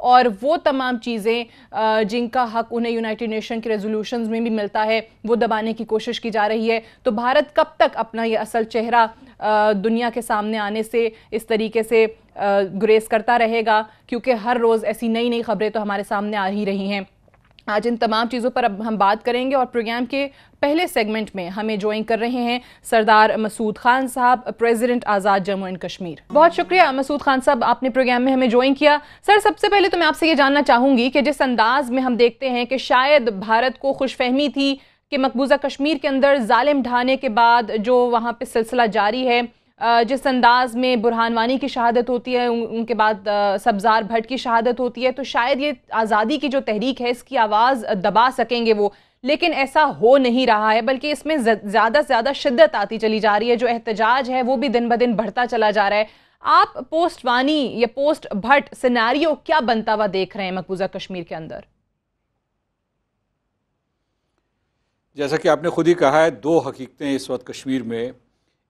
اور وہ تمام چیزیں جن کا حق انہیں یونائٹڈ نیشن کے ریزولوشنز میں بھی ملتا ہے وہ دبانے کی کوشش کی جا رہی ہے. تو بھارت کب تک اپنا یہ اصل چہرہ دنیا کے سامنے آنے سے اس طریقے سے گریز کرتا رہے گا؟ کیونکہ ہر روز ایسی نئی نئی خبریں تو ہمارے سامنے آ ہی رہی ہیں. آج ان تمام چیزوں پر اب ہم بات کریں گے اور پروگرام کے پہلے سیگمنٹ میں ہمیں جوائن کر رہے ہیں سردار مسعود خان صاحب، president Azad Jammu and Kashmir. بہت شکریہ مسعود خان صاحب، آپ نے پروگرام میں ہمیں جوائن کیا. سر، سب سے پہلے تو میں آپ سے یہ جاننا چاہوں گی کہ جس انداز میں ہم دیکھتے ہیں کہ شاید بھارت کو خوش فہمی تھی کہ مقبوضہ کشمیر کے اندر ظالم ڈھانے کے بعد جو وہاں پہ سلسلہ جاری ہے، جس انداز میں برہان وانی کی شہادت ہوتی ہے، ان کے بعد سبزار بھٹ کی شہادت ہوتی ہے، تو شاید یہ آزادی کی جو تحریک ہے اس کی آواز دبا سکیں گے وہ. لیکن ایسا ہو نہیں رہا ہے، بلکہ اس میں زیادہ سے زیادہ شدت آتی چلی جا رہی ہے. جو احتجاج ہے وہ بھی دن بدن بڑھتا چلا جا رہا ہے. آپ پوسٹ وانی یا پوسٹ بھٹ سیناریو کیا بنتا ہوا دیکھ رہے ہیں مقبوضہ کشمیر کے اندر؟ جیسا کہ آپ نے خود ہی کہا ہے، دو حقیقتیں اس وقت کشمیر میں.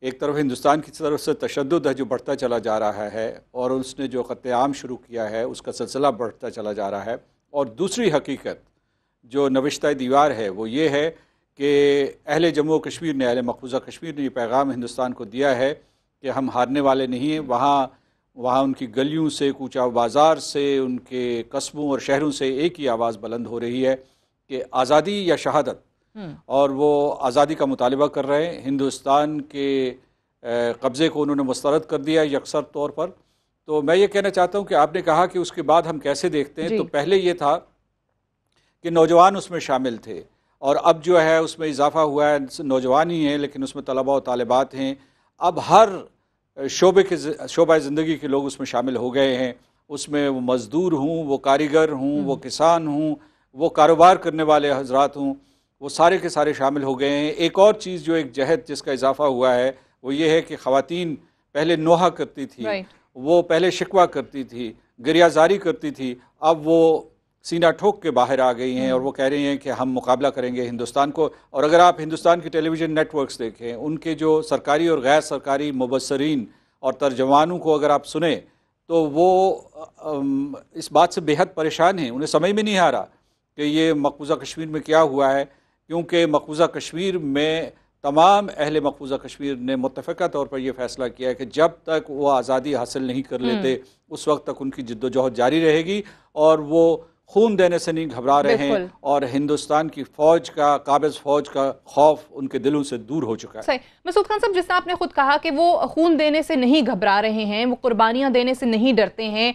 ایک طرف ہندوستان کی طرف سے تشدد ہے جو بڑھتا چلا جا رہا ہے، اور اس نے جو قتل عام شروع کیا ہے اس کا سلسلہ بڑھتا چلا جا رہا ہے. اور دوسری حقیقت جو نوشتہ دیوار ہے وہ یہ ہے کہ اہل جموں و کشمیر نے، اہل مقبوضہ کشمیر نے یہ پیغام ہندوستان کو دیا ہے کہ ہم ہارنے والے نہیں ہیں. وہاں ان کی گلیوں سے، کوچہ بازار سے، ان کے قصبوں اور شہروں سے ایک ہی آواز بلند ہو رہی ہے کہ آزادی یا شہادت. اور وہ آزادی کا مطالبہ کر رہے ہیں. ہندوستان کے قبضے کو انہوں نے مسترد کر دیا یکسر طور پر. تو میں یہ کہنا چاہتا ہوں کہ آپ نے کہا کہ اس کے بعد ہم کیسے دیکھتے ہیں، تو پہلے یہ تھا کہ نوجوان اس میں شامل تھے، اور اب جو ہے اس میں اضافہ ہوا ہے. نوجوان ہی ہیں لیکن اس میں طلباء و طالبات ہیں. اب ہر شعبہ زندگی کے لوگ اس میں شامل ہو گئے ہیں. اس میں وہ مزدور ہوں، وہ کاریگر ہوں، وہ کسان ہوں، وہ کاروبار کرنے والے حضرات ہوں، وہ سارے کے سارے شامل ہو گئے ہیں. ایک اور چیز جو ایک جہد جس کا اضافہ ہوا ہے وہ یہ ہے کہ خواتین پہلے نوحہ کرتی تھی، وہ پہلے شکوہ کرتی تھی، گریہ زاری کرتی تھی، اب وہ سینہ ٹھوک کے باہر آ گئی ہیں اور وہ کہہ رہی ہیں کہ ہم مقابلہ کریں گے ہندوستان کو. اور اگر آپ ہندوستان کی ٹیلی ویژن نیٹ ورکس دیکھیں، ان کے جو سرکاری اور غیر سرکاری مبصرین اور ترجمانوں کو اگر آپ سنیں تو وہ اس بات سے بے حد پریشان ہیں. انہیں سمجھ میں نہیں آ رہا کہ یہ مقبوضہ کشمیر میں کیا ہوا ہے، کیونکہ مقبوضہ کشمیر میں تمام اہل مقبوضہ کشمیر نے متفقہ طور پر یہ فیصلہ کیا ہے کہ جب تک وہ آزادی حاصل نہیں کر لیتے اس وقت تک ان کی جد و جہد جاری رہے گی، اور وہ خون دینے سے نہیں گھبرا رہے ہیں. اور ہندوستان کی فوج کا، قابض فوج کا خوف ان کے دلوں سے دور ہو چکا ہے. صحیح. مسعود خان صاحب، جس طرح آپ نے خود کہا کہ وہ خون دینے سے نہیں گھبرا رہے ہیں، وہ قربانیاں دینے سے نہیں ڈرتے ہیں،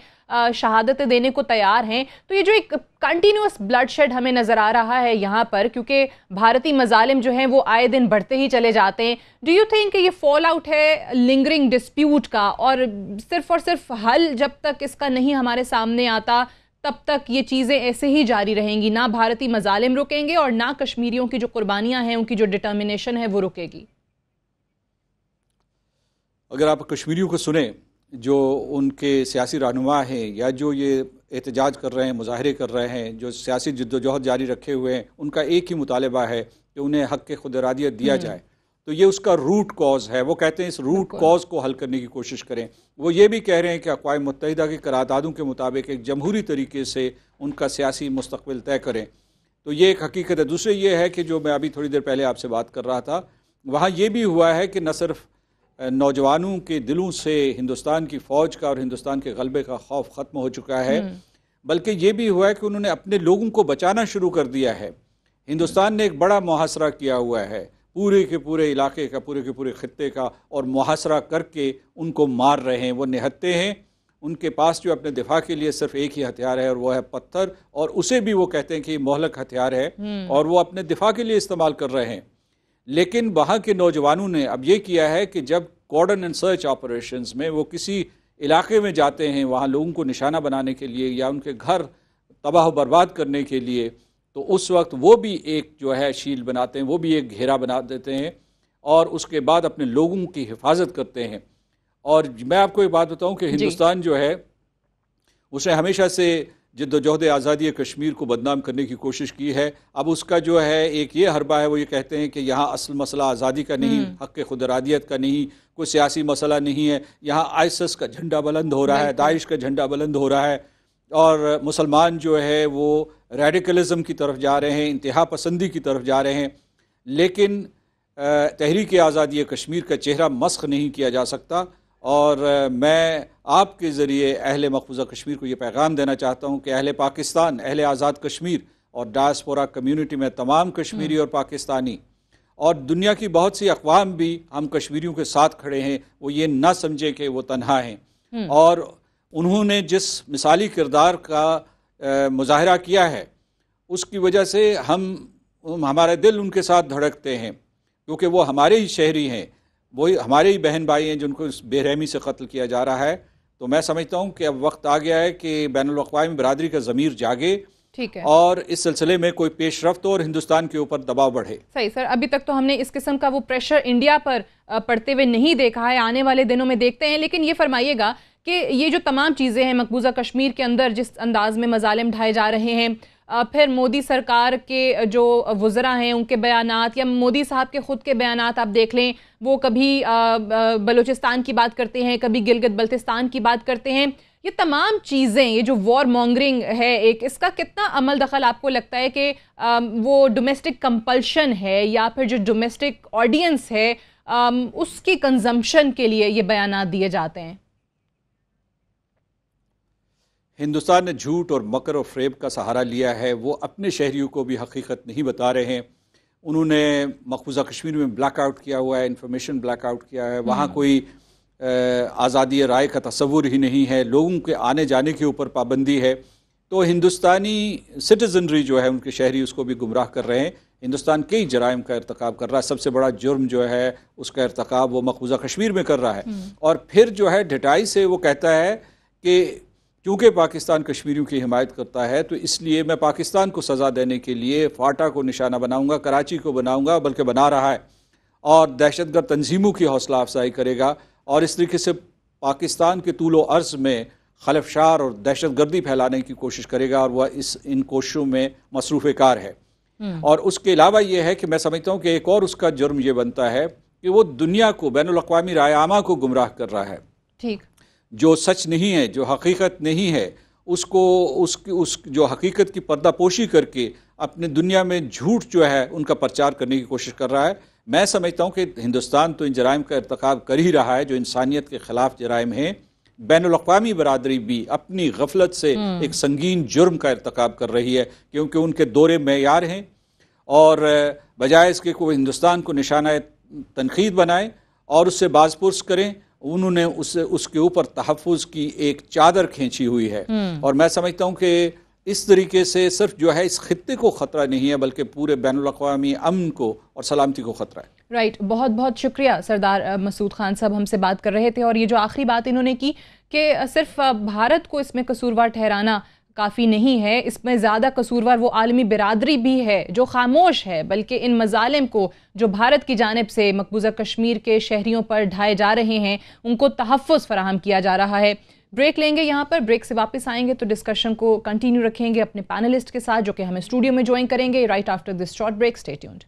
شہادتیں دینے کو تیار ہیں، تو یہ جو ایک کنٹینیوس بلڈ شیڈ ہمیں نظر آ رہا ہے یہاں پر، کیونکہ بھارتی مظالم جو ہیں وہ آئے دن بڑھتے ہی چلے جاتے ہیں، ڈو یو تھنک کہ یہ فال آؤٹ ہے لنگرنگ ڈسپیوٹ کا، اور صرف حل جب تک اس کا نہیں ہمارے سامنے آتا تب تک یہ چیزیں ایسے ہی جاری رہیں گی؟ نہ بھارتی مظالم رکیں گے اور نہ کشمیریوں کی جو قربانیاں ہیں، ان کی جو ڈٹرمنیشن ہے وہ رکے گی. اگر آپ کشمیریوں کو سنیں، جو ان کے سیاسی رہنما ہیں یا جو یہ احتجاج کر رہے ہیں، مظاہرے کر رہے ہیں، جو سیاسی جد و جہد جاری رکھے ہوئے ہیں، ان کا ایک ہی مطالبہ ہے کہ انہیں حق خود ارادیت دیا جائے. تو یہ اس کا روٹ کاز ہے. وہ کہتے ہیں اس روٹ کاز کو حل کرنے کی کوشش کریں. وہ یہ بھی کہہ رہے ہیں کہ اقوام متحدہ کی قراردادوں کے مطابق ایک جمہوری طریقے سے ان کا سیاسی مستقبل طے کریں. تو یہ ایک حقیقت ہے. دوسرے یہ ہے کہ جو میں ابھی تھوڑی دیر پہلے آپ سے بات کر رہا تھا، وہاں یہ بھی ہوا ہے کہ نہ صرف نوجوانوں کے دلوں سے ہندوستان کی فوج کا اور ہندوستان کے غلبے کا خوف ختم ہو چکا ہے، بلکہ یہ بھی ہوا ہے کہ انہوں نے اپنے لوگوں کو بچانا شروع کر دیا ہے. ہندوستان نے ایک بڑا محاصرہ کیا ہوا ہے پورے کے پورے علاقے کا، پورے کے پورے خطے کا، اور محاصرہ کر کے ان کو مار رہے ہیں. وہ نہتے ہیں. ان کے پاس جو اپنے دفاع کے لیے صرف ایک ہی ہتھیار ہے اور وہ ہے پتھر، اور اسے بھی وہ کہتے ہیں کہ یہ مہلک ہتھیار ہے اور وہ اپنے دفاع کے لیے استعمال کر رہے ہیں. لیکن وہاں کے نوجوانوں نے اب یہ کیا ہے کہ جب کارڈن اینڈ سرچ آپریشنز میں وہ کسی علاقے میں جاتے ہیں وہاں لوگوں کو نشانہ بنانے کے لیے یا ان کے گھر تباہ و برباد کرنے کے لیے، تو اس وقت وہ بھی ایک جو ہے شیل بناتے ہیں، وہ بھی ایک گھیرا بنا دیتے ہیں اور اس کے بعد اپنے لوگوں کی حفاظت کرتے ہیں. اور میں آپ کو ایک بات بتاؤں کہ ہندوستان جو ہے اس نے ہمیشہ سے جد و جہد آزادی کشمیر کو بدنام کرنے کی کوشش کی ہے. اب اس کا جو ہے ایک یہ حربہ ہے، وہ یہ کہتے ہیں کہ یہاں اصل مسئلہ آزادی کا نہیں، حق خود ارادیت کا نہیں، کوئی سیاسی مسئلہ نہیں ہے، یہاں آئیسس کا جھنڈا بلند ہو رہا ہے، داعش کا جھنڈا بلند ہو رہا ہے. اور مسلمان جو ہے وہ ریڈیکلزم کی طرف جا رہے ہیں، انتہا پسندی کی طرف جا رہے ہیں، لیکن تحریک آزادی کشمیر کا چہرہ مسخ نہیں کیا جا سکتا۔ اور میں آپ کے ذریعے اہل مقبوضہ کشمیر کو یہ پیغام دینا چاہتا ہوں کہ اہل پاکستان، اہل آزاد کشمیر اور ڈائسپورا کمیونٹی میں تمام کشمیری اور پاکستانی اور دنیا کی بہت سی اقوام بھی ہم کشمیریوں کے ساتھ کھڑے ہیں، وہ یہ نہ سمجھے کہ وہ تنہا ہیں۔ اور انہوں نے جس مثالی کردار کا مظاہرہ کیا ہے اس کی وجہ سے ہمارے دل ان کے ساتھ دھڑکتے ہیں، کیونکہ وہ ہمارے ہی شہری ہیں، وہی ہمارے ہی بہن بھائی ہیں جن کو اس بے رحمی سے قتل کیا جا رہا ہے۔ تو میں سمجھتا ہوں کہ اب وقت آ گیا ہے کہ بین الاقوامی برادری کا ضمیر جاگے، ٹھیک ہے، اور اس سلسلے میں کوئی پیش رفت اور ہندوستان کے اوپر دباؤ بڑھے۔ صحیح سر، ابھی تک تو ہم نے اس قسم کا وہ پریشر انڈیا پر پڑتے ہوئے نہیں دیکھا ہے، آنے والے دنوں میں دیکھتے ہیں۔ لیکن یہ فرمائیے گا کہ یہ جو تمام چیزیں ہیں مقبوضہ کشمیر کے اندر جس انداز میں مظالم ڈھائے جا رہے ہیں، پھر مودی سرکار کے جو وزراء ہیں ان کے بیانات یا مودی صاحب کے خود کے بیانات آپ دیکھ لیں، وہ کبھی بلوچستان کی بات کرتے ہیں، کبھی گلگت بلتستان کی بات کرتے ہیں، یہ تمام چیزیں، یہ جو وار مانگرنگ ہے ایک، اس کا کتنا عمل دخل آپ کو لگتا ہے کہ وہ ڈومیسٹک کمپلشن ہے یا پھر جو ڈومیسٹک آڈینس ہے اس کی کنزمپشن کے لیے یہ بیانات دیے جاتے ہیں؟ ہندوستان نے جھوٹ اور مکر اور فریب کا سہارا لیا ہے، وہ اپنے شہریوں کو بھی حقیقت نہیں بتا رہے ہیں۔ انہوں نے مقبوضہ کشمیر میں بلیک آؤٹ کیا ہوا ہے، انفارمیشن بلیک آؤٹ کیا ہے، وہاں کوئی آزادی رائے کا تصور ہی نہیں ہے، لوگوں کے آنے جانے کے اوپر پابندی ہے۔ تو ہندوستانی سٹیزنری جو ہے ان کے شہری اس کو بھی گمراہ کر رہے ہیں۔ ہندوستان کئی جرائم کا ارتکاب کر رہا ہے، سب سے بڑا جرم جو ہے اس کا ارتکاب وہ مقبوضہ کشمیر میں کر رہا ہے۔ اور پھر جو ہے ڈھٹائی سے وہ کہتا ہے کہ کیونکہ پاکستان کشمیریوں کی حمایت کرتا ہے تو اس لیے میں پاکستان کو سزا دینے کے لیے فاٹا کو نشانہ بناؤں گا، کراچی کو بناؤں گا، بلکہ بنا رہا ہے، اور دہشت گرد تنظیموں کی حوصلہ افزائی کرے گا، اور اس طریقے سے پاکستان کے طول و عرض میں خلفشار اور دہشت گردی پھیلانے کی کوشش کرے گا، اور وہ ان کوششوں میں مصروف کار ہے۔ اور اس کے علاوہ یہ ہے کہ میں سمجھتا ہوں کہ ایک اور اس کا جرم یہ بنتا ہے کہ وہ دنیا کو، بین الاقوامی رائے عامہ کو گمراہ کر رہا ہے۔ ٹھیک، جو سچ نہیں ہے، جو حقیقت نہیں ہے، اس کو اس جو حقیقت کی پردہ پوشی کر کے اپنے دنیا میں جھوٹ جو ہے ان کا پرچار کرنے کی کوشش کر رہا ہے۔ میں سمجھتا ہوں کہ ہندوستان تو ان جرائم کا ارتکاب کر ہی رہا ہے جو انسانیت کے خلاف جرائم ہیں۔ بین الاقوامی برادری بھی اپنی غفلت سے ایک سنگین جرم کا ارتکاب کر رہی ہے، کیونکہ ان کے دورے معیار ہیں، اور بجائے اس کے کوئی ہندوستان کو نشانہ تنقید بنائے اور اس سے باز پرس کریں، انہوں نے اس کے اوپر تحفظ کی ایک چادر کھینچی ہوئی ہے۔ اور میں سمجھتا ہوں کہ اس طریقے سے صرف جو ہے اس خطے کو خطرہ نہیں ہے بلکہ پورے بین الاقوامی امن کو اور سلامتی کو خطرہ ہے۔ رائٹ، بہت بہت شکریہ سردار مسعود خان صاحب، ہم سے بات کر رہے تھے، اور یہ جو آخری بات انہوں نے کی کہ صرف بھارت کو اس میں قصوروار ٹھہرانا کافی نہیں ہے، اس میں زیادہ قصوروار وہ عالمی برادری بھی ہے جو خاموش ہے، بلکہ ان مظالم کو جو بھارت کی جانب سے مقبوضہ کشمیر کے شہریوں پر ڈھائے جا رہے ہیں ان کو تحفظ فراہم کیا جا رہا ہے۔ بریک لیں گے یہاں پر، بریک سے واپس آئیں گے تو ڈسکشن کو کنٹینیو رکھیں گے اپنے پینلسٹ کے ساتھ جو کہ ہمیں اسٹوڈیو میں جوائن کریں گے right after this short break. Stay tuned.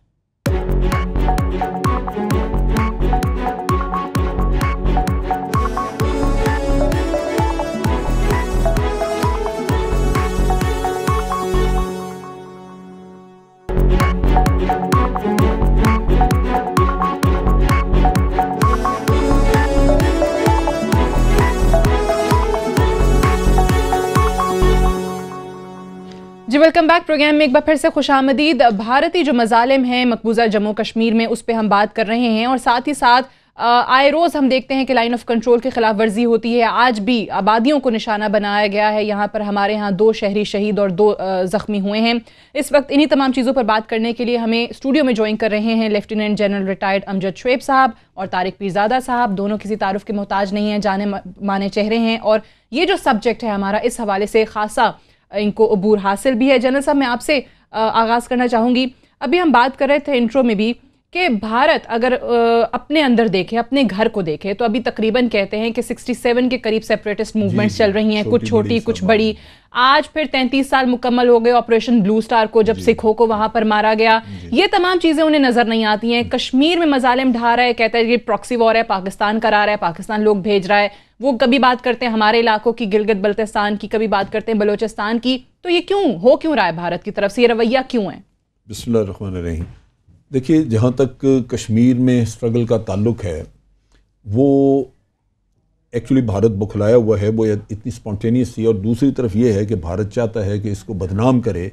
جی ویلکم بیک، پروگرام میں ایک بار پھر سے خوش آمدید۔ بھارتی جو مظالم ہیں مقبوضہ جموں کشمیر میں اس پہ ہم بات کر رہے ہیں، اور ساتھ ہی ساتھ آئے روز ہم دیکھتے ہیں کہ لائن آف کنٹرول کی خلاف ورزی ہوتی ہے۔ آج بھی آبادیوں کو نشانہ بنایا گیا ہے، یہاں پر ہمارے ہاں 2 شہری شہید اور 2 زخمی ہوئے ہیں۔ اس وقت انہی تمام چیزوں پر بات کرنے کے لیے ہمیں اسٹوڈیو میں جوائن کر رہے ہیں لیفٹیننٹ جنرل ریٹائرڈ امجد شعیب صاحب اور طارق پیرزادہ صاحب، دونوں کسی تعارف کے محتاج نہیں ہیں، جانے مانے چہرے ہیں، اور یہ جو سبجیکٹ ہے ہمارا اس حوالے سے خاصا ان کو عبور حاصل بھی ہے۔ جنرل صاحب، میں آپ سے آغاز کرنا چاہوں گی، ابھی ہم بات کر رہے تھے انٹرو میں بھی کہ بھارت اگر اپنے اندر دیکھے، اپنے گھر کو دیکھے، تو ابھی تقریباً کہتے ہیں کہ 67 کے قریب سیپریٹسٹ موومنٹس چل رہی ہیں، کچھ چھوٹی کچھ بڑی. آج پھر 33 سال مکمل ہو گئے آپریشن بلو سٹار کو، جب سکھوں کو وہاں پر مارا گیا. یہ تمام چیزیں انہیں نظر نہیں آتی ہیں. کشمیر میں مظالم ڈھا رہا ہے، کہتا ہے یہ پراکسی وار ہے، پاکستان کرا رہا ہے، پاکستان لوگ بھیج رہا ہے. وہ کبھی بات کرتے ہیں ہمارے علاقوں کی، گلگت بلتستان کی، کبھی بات کرتے ہیں بلوچستان کی. تو یہ کیوں رہا ہے بھارت کی طرف سے، یہ رویہ کیوں ہے؟ بسم اللہ الرحمن الرحیم. دیکھیے، جہاں تک کشمیر میں اسٹرگل کا تعلق ہے، وہ ایکچولی بھارت بکھلایا ہوا ہے، وہ اتنی اسپونٹینیس تھی. اور دوسری طرف یہ ہے کہ بھارت چاہتا ہے کہ اس کو بدنام کرے،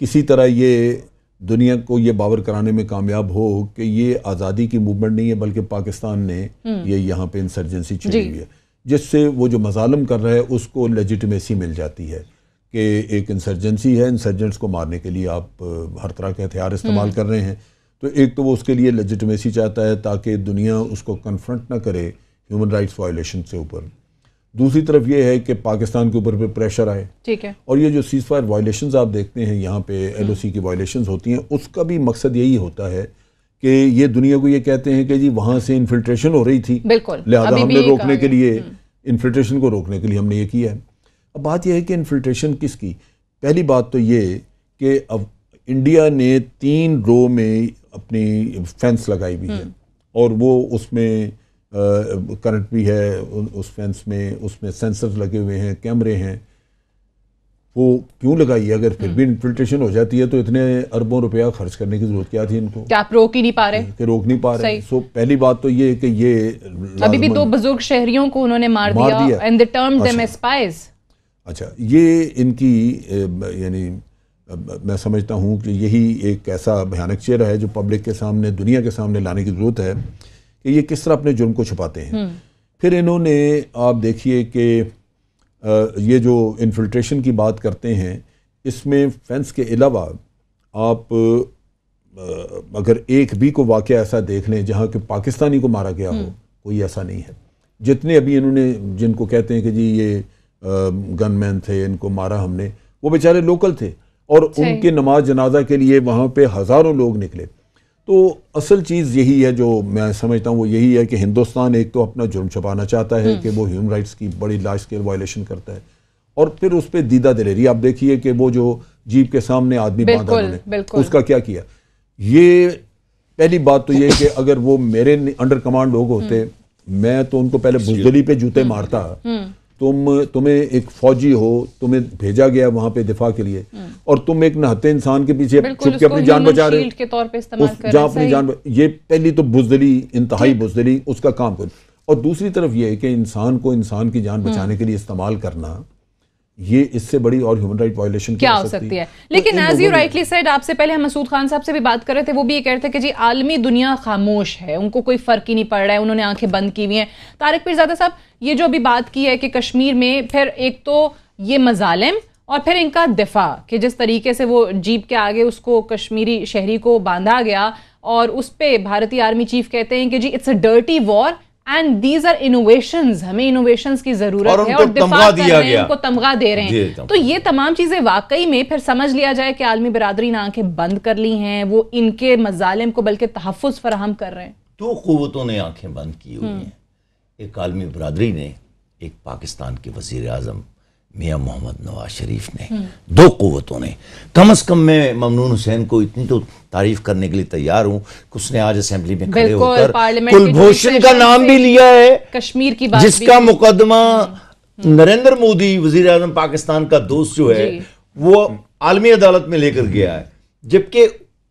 کسی طرح یہ دنیا کو یہ باور کرانے میں کامیاب ہو کہ یہ آزادی کی موومنٹ نہیں ہے، بلکہ پاکستان نے یہ یہاں پہ انسرجنسی چلی ہوئی ہے، جس سے وہ جو مظالم کر رہا ہے اس کو لیجیٹمیسی مل جاتی ہے کہ ایک انسرجنسی ہے، انسرجنٹس کو مارنے کے لیے آپ ہر طرح کے ہتھیار استعمال کر رہے ہیں. تو ایک تو وہ اس کے لیے لیجیٹمیسی چاہتا ہے تاکہ دنیا اس کو کنفرنٹ نہ کرے ہیومن رائٹس وائلیشن سے اوپر. دوسری طرف یہ ہے کہ پاکستان کے اوپر پہ پریشر آئے. ٹھیک ہے. اور یہ جو سیز فائر وائلیشنز آپ دیکھتے ہیں یہاں پہ ایل او سی کی وائلیشنز ہوتی ہیں، اس کا بھی مقصد یہی ہوتا ہے کہ یہ دنیا کو یہ کہتے ہیں کہ جی وہاں سے انفلٹریشن ہو رہی تھی، لہذا ہم نے روکنے کے لیے، انفلٹریشن کو روکنے کے لیے ہم نے یہ کیا ہے. اب بات یہ ہے کہ انفلٹریشن کس کی؟ پہلی بات تو یہ کہ اب انڈیا نے 3 رو میں اپنی فینس لگائی ہوئی ہے، اور وہ اس میں کرنٹ بھی ہے اس فینس میں، اس میں سینسرز لگے ہوئے ہیں، کیمرے ہیں. وہ کیوں لگائی ہے؟ اگر پھر بھی انفلٹریشن ہو جاتی ہے تو اتنے اربوں روپیہ خرچ کرنے کی ضرورت کیا تھی ان کو؟ کیا آپ روک ہی نہیں پا رہے؟ کہ روک نہیں پا رہے. سو پہلی بات تو یہ ہے کہ یہ ابھی بھی 2 بزرگ شہریوں کو انہوں نے مار دیا and they termed them as spies. اچھا، یہ ان کی یعنی میں سمجھتا ہوں کہ یہی ایک ایسا بھیانک چہرہ ہے جو پبلک کے سامنے، دنیا کے سامنے لانے کی ضرورت ہے کہ یہ کس طرح اپنے جرم کو چھپاتے ہیں. پھر انہوں نے، آپ دیکھیے کہ یہ جو انفلٹریشن کی بات کرتے ہیں، اس میں فینس کے علاوہ آپ اگر ایک بھی کو واقعہ ایسا دیکھ لیں جہاں کہ پاکستانی کو مارا گیا ہو، کوئی ایسا نہیں ہے. جتنے ابھی انہوں نے، جن کو کہتے ہیں کہ جی یہ گن مین تھے، ان کو مارا ہم نے، وہ بیچارے لوکل تھے، اور ان کے نماز جنازہ کے لیے وہاں پہ ہزاروں لوگ نکلے. تو اصل چیز یہی ہے جو میں سمجھتا ہوں، وہ یہی ہے کہ ہندوستان ایک تو اپنا جرم چھپانا چاہتا ہے کہ وہ ہیومن رائٹس کی بڑی لارج اسکیل وائلیشن کرتا ہے، اور پھر اس پہ دیدہ دلیری. آپ دیکھیے کہ وہ جو جیپ کے سامنے آدمی باندھا انہوں نے، اس کا کیا کیا. یہ پہلی بات تو یہ کہ اگر وہ میرے انڈر کمانڈ لوگ ہوتے، میں تو ان کو پہلے بزدلی پہ جوتے مارتا. تمہیں ایک فوجی ہو، تمہیں بھیجا گیا وہاں پہ دفاع کے لیے، اور تم ایک نہتے انسان کے پیچھے چھپ کے اپنی جان بچا رہے جہاں اپنی جان، یہ پہلی تو بزدلی، انتہائی بزدلی اس کا کام کر. اور دوسری طرف یہ ہے کہ انسان کو انسان کی جان بچانے کے لیے استعمال کرنا، یہ اس سے بڑی اور ہیومن رائٹ وائلیشن کیا ہو سکتی ہے. لیکن ایز یو رائٹلی سیڈ، آپ سے پہلے ہم مسعود خان صاحب سے بھی بات کر رہے تھے، وہ بھی یہ کہہ رہے تھے کہ جی عالمی دنیا خاموش ہے، ان کو کوئی فرق ہی نہیں پڑ رہا ہے، انہوں نے آنکھیں بند کی ہوئی ہیں. طارق پیرزادہ صاحب، یہ جو ابھی بات کی ہے کہ کشمیر میں پھر ایک تو یہ مظالم اور پھر ان کا دفاع، کہ جس طریقے سے وہ جیپ کے آگے اس کو کشمیری شہری کو باندھا گیا، اور اس پہ بھارتی آرمی چیف کہتے ہیں کہ جی it's a dirty war and these are innovations, ہمیں انوویشنز کی ضرورت ہے، اور دفاع کر رہے ہیں، ان کو تمغہ دے رہے ہیں. تو یہ تمام چیزیں واقعی میں پھر سمجھ لیا جائے کہ عالمی برادری نے آنکھیں بند کر لی ہیں، وہ ان کے مظالم کو بلکہ تحفظ فراہم کر رہے ہیں. 2 قوتوں نے آنکھیں بند کی ہوئی ہیں. ایک عالمی برادری نے، ایک پاکستان کے وزیر اعظم میاں محمد نواز شریف نے. 2 قوتوں نے. کم از کم میں ممنون حسین کو اتنی تو تعریف کرنے کے لیے تیار ہوں کہ اس نے آج اسمبلی میں کھڑے ہو کر کلبھوشن کا نام بھی لیا ہے، کشمیر کی بات، جس کا مقدمہ نریندر مودی وزیر اعظم پاکستان کا دوست جو ہے وہ عالمی عدالت میں لے کر گیا ہے. جبکہ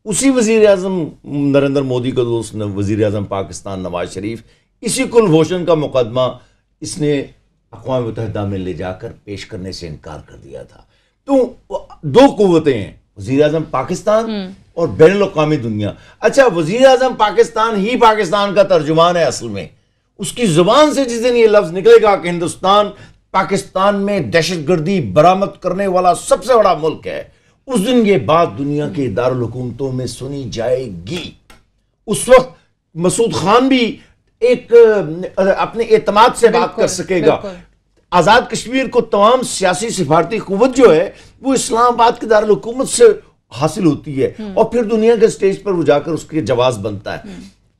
اسی وزیر اعظم نریندر مودی کا دوست وزیر اعظم پاکستان نواز شریف، اسی کلبھوشن کا مقدمہ اس نے اقوام متحدہ میں لے جا کر پیش کرنے سے انکار کر دیا تھا. تو 2 قوتیں ہیں، وزیر اعظم پاکستان اور بین الاقوامی دنیا. اچھا، وزیر اعظم پاکستان ہی پاکستان کا ترجمان ہے. اصل میں اس کی زبان سے جس دن یہ لفظ نکلے گا کہ ہندوستان پاکستان میں دہشت گردی برآمد کرنے والا سب سے بڑا ملک ہے، اس دن یہ بات دنیا کے دارالحکومتوں میں سنی جائے گی. اس وقت مسعود خان بھی ایک اپنے اعتماد سے بات کر سکے گا. آزاد کشمیر کو تمام سیاسی سفارتی قوت جو ہے وہ اسلام آباد کے دارالحکومت سے حاصل ہوتی ہے اور پھر دنیا کے سٹیج پر وہ جا کر اس کے جواز بنتا ہے.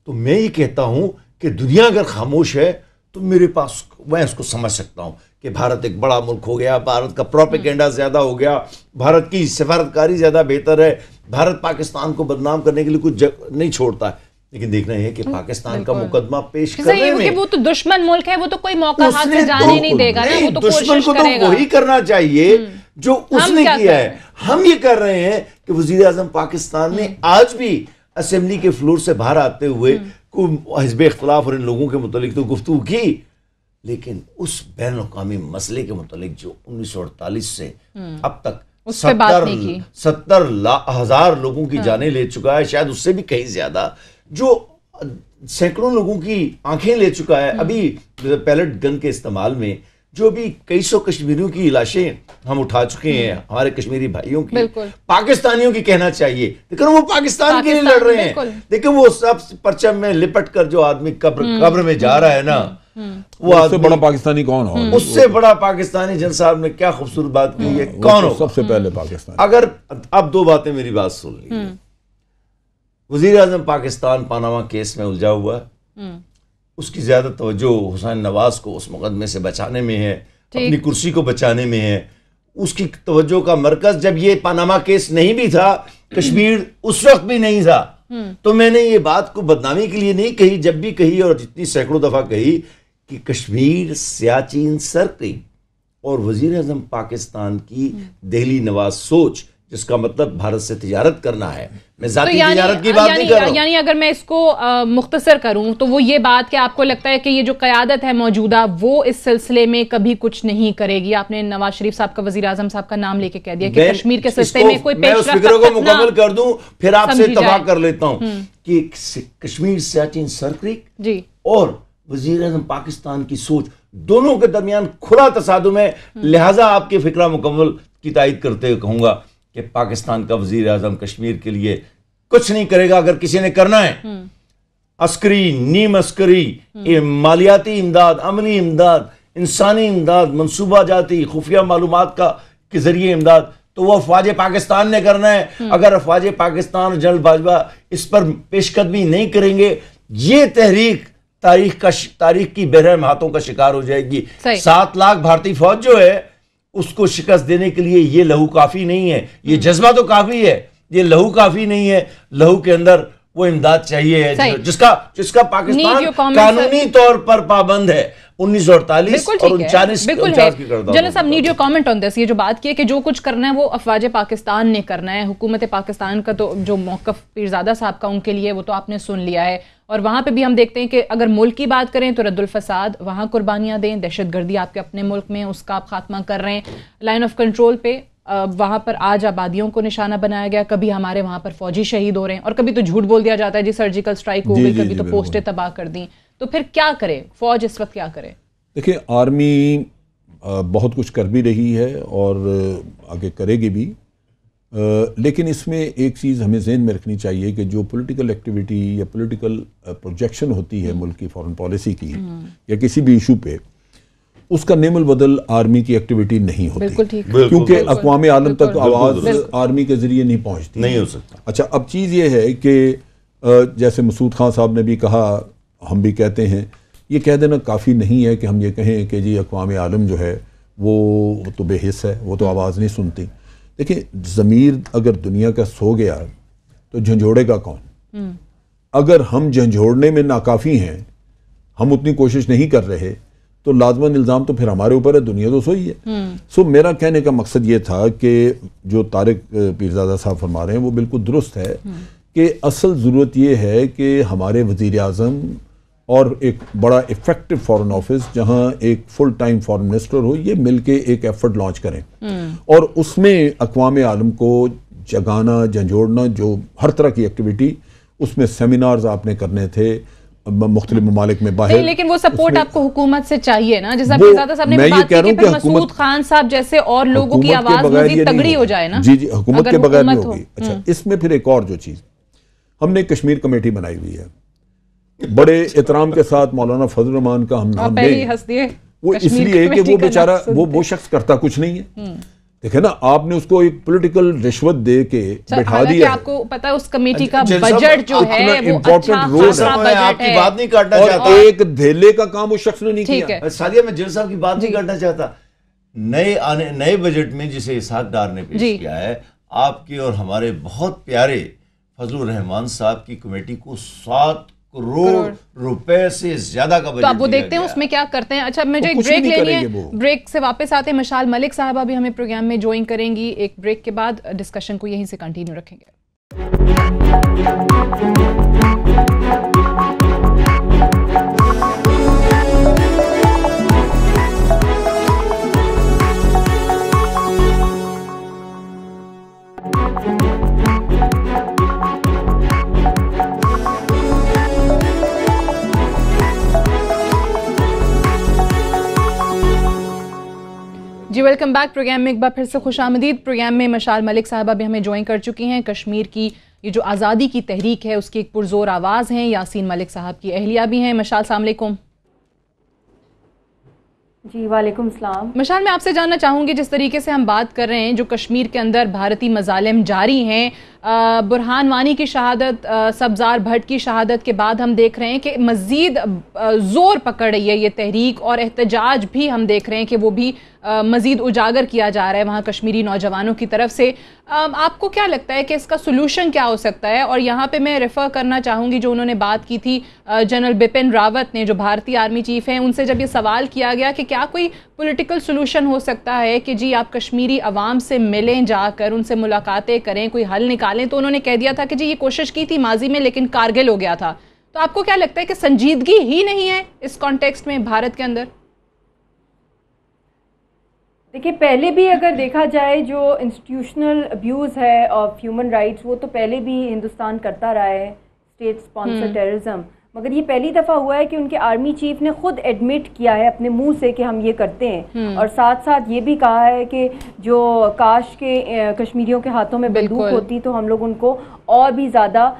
تو میں یہ کہتا ہوں کہ دنیا اگر خاموش ہے تو میرے پاس میں اس کو سمجھ سکتا ہوں کہ بھارت ایک بڑا ملک ہو گیا, بھارت کا پروپیگنڈا زیادہ ہو گیا, بھارت کی سفارتکاری زیادہ بہتر ہے, بھارت پاکستان کو بدنام کرنے کے لیے کچھ نہیں چھوڑتا ہے. لیکن دیکھنا ہے کہ پاکستان کا مقدمہ پیش کرنے میں وہ تو دشمن ملک ہے, وہ تو کوئی موقع ہاتھ سے جانے نہیں دے گا نا, وہ تو دشمن کو تو وہی کرنا چاہیے جو اس نے کیا ہے. ہم یہ کر رہے ہیں کہ وزیر اعظم پاکستان نے آج بھی اسمبلی کے فلور سے باہر آتے ہوئے حزب اختلاف اور ان لوگوں کے متعلق تو گفتگو کی, لیکن اس بین الاقوامی مسئلے کے متعلق جو 1948 سے اب تک 70,000 لوگوں کی جانیں لے چکا ہے, شاید اس سے بھی کہیں زیادہ, جو سینکڑوں لوگوں کی آنکھیں لے چکا ہے ابھی پیلٹ گن کے استعمال میں, جو بھی کئی سو کشمیریوں کی لاشیں ہم اٹھا چکے ہیں, ہمارے کشمیری بھائیوں کی, پاکستانیوں کی کہنا چاہیے, لیکن وہ پاکستان کے لیے لڑ رہے ہیں. لیکن وہ سب پرچم میں لپٹ کر جو آدمی قبر میں جا رہا ہے نا, وہ اس سے بڑا پاکستانی کون ہو؟ اس سے بڑا پاکستانی جن صاحب نے کیا خوبصورت بات کی ہے, کون ہو سب سے پہلے پاکستان. اگر اب دو باتیں میری بات سن لیجیے. وزیر اعظم پاکستان پاناما کیس میں الجھا ہوا ہے, اس کی زیادہ توجہ حسین نواز کو اس مقدمے سے بچانے میں ہے, اپنی کرسی کو بچانے میں ہے. اس کی توجہ کا مرکز جب یہ پاناما کیس نہیں بھی تھا, کشمیر اس وقت بھی نہیں تھا, تو میں نے یہ بات کو بدنامی کے لیے نہیں کہی, جب بھی کہی اور جتنی سینکڑوں دفعہ کہی کہ کشمیر سیاچین سرکل اور وزیر اعظم پاکستان کی دہلی نواز سوچ, جس کا مطلب بھارت سے تجارت کرنا ہے. میں ذاتی تجارت کی بات نہیں کر رہا ہوں. یعنی اگر میں اس کو مختصر کروں تو وہ یہ بات کہ آپ کو لگتا ہے کہ یہ جو قیادت ہے موجودہ وہ اس سلسلے میں کبھی کچھ نہیں کرے گی. آپ نے نواز شریف صاحب کا, وزیر اعظم صاحب کا نام لے کے کہہ دیا کہ کشمیر کے سلسلے میں کوئی پیش رفت. میں اس فکر کو مکمل کر دوں پھر آپ سے اتفاق کر لیتا ہوں کہ کشمیر سیاچین سرکل اور وزیر اعظم پاکستان کی سوچ دونوں کے درمیان کھلا تصادم ہے. لہٰذا آپ کے فکرہ مکمل کی تائید کرتے ہوئے کہوں گا کہ پاکستان کا وزیر اعظم کشمیر کے لیے کچھ نہیں کرے گا. اگر کسی نے کرنا ہے عسکری, نیم عسکری, مالیاتی امداد, عملی امداد, انسانی امداد, منصوبہ جاتی خفیہ معلومات کے ذریعے امداد, تو وہ افواج پاکستان نے کرنا ہے. اگر افواج پاکستان اور جنرل باجوہ اس پر پیش قدمی نہیں کریں گے, یہ تحریک تاریخ کی بہرحم ہاتھوں کا شکار ہو جائے گی. 7 لاکھ بھارتی فوج جو ہے اس کو شکست دینے کے لیے یہ لہو کافی نہیں ہے, یہ جذبہ تو کافی ہے, یہ لہو کافی نہیں ہے. لہو کے اندر وہ امداد چاہیے جس کا پاکستان قانونی طور پر پابند ہے 1948 اور 49 کی قرارداد. جنرل صاحب, نیڈ یور کامنٹ آن دس. یہ جو بات کی ہے کہ جو کچھ کرنا ہے وہ افواج پاکستان نے کرنا ہے, حکومت پاکستان کا تو جو موقف پیرزادہ صاحب کا ان کے لیے وہ تو آپ نے سن لیا ہے, اور وہاں پہ بھی ہم دیکھتے ہیں کہ اگر ملک کی بات کریں تو رد الفساد, وہاں قربانیاں دیں, دہشت گردی آپ کے اپنے ملک میں اس کا آپ خاتمہ کر رہے ہیں, لائن آف کنٹرول پہ وہاں پر آج آبادیوں کو نشانہ بنایا گیا, کبھی ہمارے وہاں پر فوجی شہید ہو رہے ہیں اور کبھی تو جھوٹ بول دیا جاتا ہے جی سرجیکل سٹرائک ہو گئی, کبھی تو پوسٹیں تباہ کر دیں. تو پھر کیا کرے فوج اس وقت, کیا کرے؟ دیکھیں, آرمی بہت کچھ کر بھی رہی ہے اور آگے کرے گی بھی, لیکن اس میں ایک چیز ہمیں ذہن میں رکھنی چاہیے کہ جو پولیٹیکل ایکٹیویٹی یا پولیٹیکل پروجیکشن ہوتی ہے ملک کی فارن پالیسی کی یا کسی بھی ایشو پہ, اس کا نیم البدل آرمی کی ایکٹیویٹی نہیں ہوتی, کیونکہ اقوام عالم تک آواز آرمی کے ذریعے نہیں پہنچتی, نہیں ہو سکتا. اچھا, اب چیز یہ ہے کہ جیسے مسعود خان صاحب نے بھی کہا, ہم بھی کہتے ہیں, یہ کہہ دینا کافی نہیں ہے کہ ہم یہ کہیں کہ جی اقوام عالم جو ہے وہ تو بے حس ہے, وہ تو آواز نہیں سنتی. دیکھیں, ضمیر اگر دنیا کا سو گیا تو جھنجھوڑے گا کون؟ اگر ہم جھنجھوڑنے میں ناکافی ہیں, ہم اتنی کوشش نہیں کر رہے, تو لازماً الزام تو پھر ہمارے اوپر ہے, دنیا تو سوئی ہے. سو میرا کہنے کا مقصد یہ تھا کہ جو طارق پیرزادہ صاحب فرما رہے ہیں وہ بالکل درست ہے کہ اصل ضرورت یہ ہے کہ ہمارے وزیر اعظم اور ایک بڑا افیکٹو فورن آفس جہاں ایک فل ٹائم فورن منسٹر ہو, یہ مل کے ایک ایفرٹ لانچ کریں اور اس میں اقوام عالم کو جگانا, جھنجھوڑنا, جو ہر طرح کی ایکٹیویٹی, اس میں سیمینارز آپ نے کرنے تھے مختلف ممالک میں باہر. لیکن وہ سپورٹ آپ کو حکومت سے چاہیے نا, جیسا پیرزادہ صاحب نے بات کی کہ پھر مسعود خان صاحب جیسے اور لوگوں کی آواز مزید تگڑی ہو جائے نا. جی جی, حکومت کے بغیر نہیں ہوگی. اچھا, اس میں پھر ایک اور جو چیز, ہم نے کشمیر کمیٹی بنائی ہوئی ہے, بڑے احترام کے ساتھ مولانا فضل الرحمان کا ہم نام دیں, وہ اس لیے کہ وہ بیچارہ وہ شخص کرتا کچھ نہیں ہے. دیکھیں نا آپ نے اس کو ایک پولیٹیکل رشوت دے کے بٹھا دیا. آپ کو پتہ ہے اس کمیٹی کا بجٹ جو ہے وہ اچھا خاصا بجٹ ہے, بات نہیں کاٹنا چاہتا, اور ایک دھیلے کا کام اس شخص نے نہیں کیا. سعدیہ میں جیل صاحب کی بات نہیں کرنا چاہتا. نئے بجٹ میں جسے اسحاق ڈار نے پیش کیا ہے, آپ کے اور ہمارے بہت پیارے فضل الرحمان صاحب کی کمیٹی کو 7 کروڑ روپے سے زیادہ کا بجٹ. تو آپ وہ دیکھتے ہیں اس میں کیا کرتے ہیں. اچھا مجھے ایک بریک لینی ہے, بریک سے واپس آتے ہیں. مشال ملک صاحبہ بھی ہمیں پروگرام میں جوائن کریں گی. ایک بریک کے بعد ڈسکشن کو یہیں سے کنٹینیو رکھیں گے. جی ویلکم بیک. پروگرام میں ایک بار پھر سے خوش آمدید. پروگرام میں مشال ملک صاحبہ بھی ہمیں جوائن کر چکی ہیں. کشمیر کی یہ جو آزادی کی تحریک ہے اس کی ایک پرزور آواز ہیں. یاسین ملک صاحب کی اہلیہ بھی ہیں. مشال السلام علیکم. جی وعلیکم السلام. مشال میں آپ سے جاننا چاہوں گی, جس طریقے سے ہم بات کر رہے ہیں جو کشمیر کے اندر بھارتی مظالم جاری ہیں, برہان وانی کی شہادت, سبزار بھٹ کی شہادت کے بعد ہم دیکھ رہے ہیں کہ مزید زور پکڑ رہی ہے یہ تحریک, اور احتجاج بھی ہم دیکھ رہے ہیں کہ وہ بھی مزید اجاگر کیا جا رہا ہے وہاں کشمیری نوجوانوں کی طرف سے. آپ کو کیا لگتا ہے کہ اس کا سولوشن کیا ہو سکتا ہے؟ اور یہاں پہ میں ریفر کرنا چاہوں گی جو انہوں نے بات کی تھی جنرل بپن راوت نے, جو بھارتی آرمی چیف ہیں, ان سے جب یہ سوال کیا گیا کہ کیا کوئی پولیٹیکل سولوشن ہو سکتا ہے کہ جی آپ کشمیری عوام سے ملیں, جا کر ان سے ملاقاتیں کریں, کوئی حل نکالیں, تو انہوں نے کہہ دیا تھا کہ جی یہ کوشش کی تھی ماضی میں لیکن کارگل ہو گیا تھا. تو آپ کو کیا لگتا ہے کہ سنجیدگی ہی نہیں ہے اس کانٹیکسٹ میں بھارت کے اندر؟ دیکھیے پہلے بھی اگر دیکھا جائے جو انسٹیٹیوشنل ابیوز ہے آف ہیومن رائٹس وہ تو پہلے بھی ہندوستان کرتا رہا ہے, اسٹیٹ اسپانسر ٹیررزم, مگر یہ پہلی دفعہ ہوا ہے کہ ان کے آرمی چیف نے خود ایڈمٹ کیا ہے اپنے منہ سے کہ ہم یہ کرتے ہیں, اور ساتھ ساتھ یہ بھی کہا ہے کہ جو کاش کے کشمیریوں کے ہاتھوں میں بندوق ہوتی تو ہم لوگ ان کو اور بھی زیادہ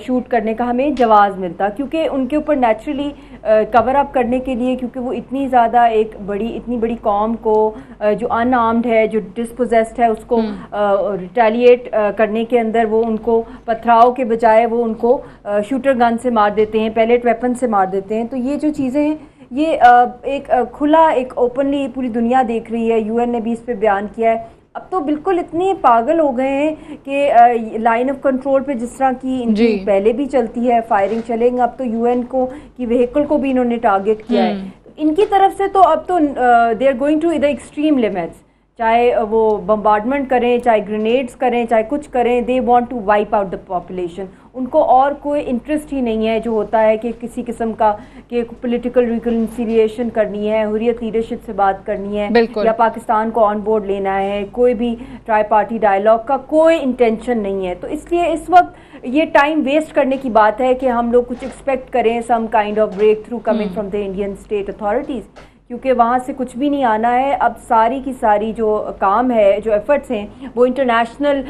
شوٹ کرنے کا ہمیں جواز ملتا, کیونکہ ان کے اوپر نیچرلی کور اپ کرنے کے لیے, کیونکہ وہ اتنی زیادہ اتنی بڑی قوم کو جو ان آرمڈ ہے, جو ڈسپوزیسڈ ہے, اس کو ریٹیلیٹ کرنے کے اندر وہ ان کو پتھراؤ کے بجائے وہ ان کو شوٹر گن سے مار دیتے ہیں, پیلیٹ ویپن سے مار دیتے ہیں. تو یہ جو چیزیں ہیں یہ ایک کھلا ایک اوپنلی پوری دنیا دیکھ رہی ہے. UN نے بھی اس پہ بیان کیا ہے. اب تو بالکل اتنے پاگل ہو گئے ہیں کہ لائن آف کنٹرول پہ جس طرح کی ان کی پہلے بھی چلتی ہے فائرنگ چلیں گے, اب تو UN کی وہیکل کو بھی انہوں نے ٹارگٹ کیا ہے. ان کی طرف سے تو اب تو they are going to the extreme limits, چاہے وہ بمبارڈمنٹ کریں, چاہے گرینیڈز کریں, چاہے کچھ کریں, they want to wipe out the population. ان کو اور کوئی انٹرسٹ ہی نہیں ہے جو ہوتا ہے کہ کسی قسم کا کہ پولیٹیکل ریکنسیلیشن کرنی ہے, حریت لیڈرشپ سے بات کرنی ہے, یا پاکستان کو آن بورڈ لینا ہے. کوئی بھی ٹرائی پارٹی ڈائلاگ کا کوئی انٹینشن نہیں ہے. تو اس لیے اس وقت یہ ٹائم ویسٹ کرنے کی بات ہے کہ ہم لوگ کچھ ایکسپیکٹ کریں some kind of break through coming from the Indian state authorities, کیونکہ وہاں سے کچھ بھی نہیں آنا ہے. اب ساری کی ساری جو کام ہے, جو ایفرٹس ہیں, وہ انٹرنیشنل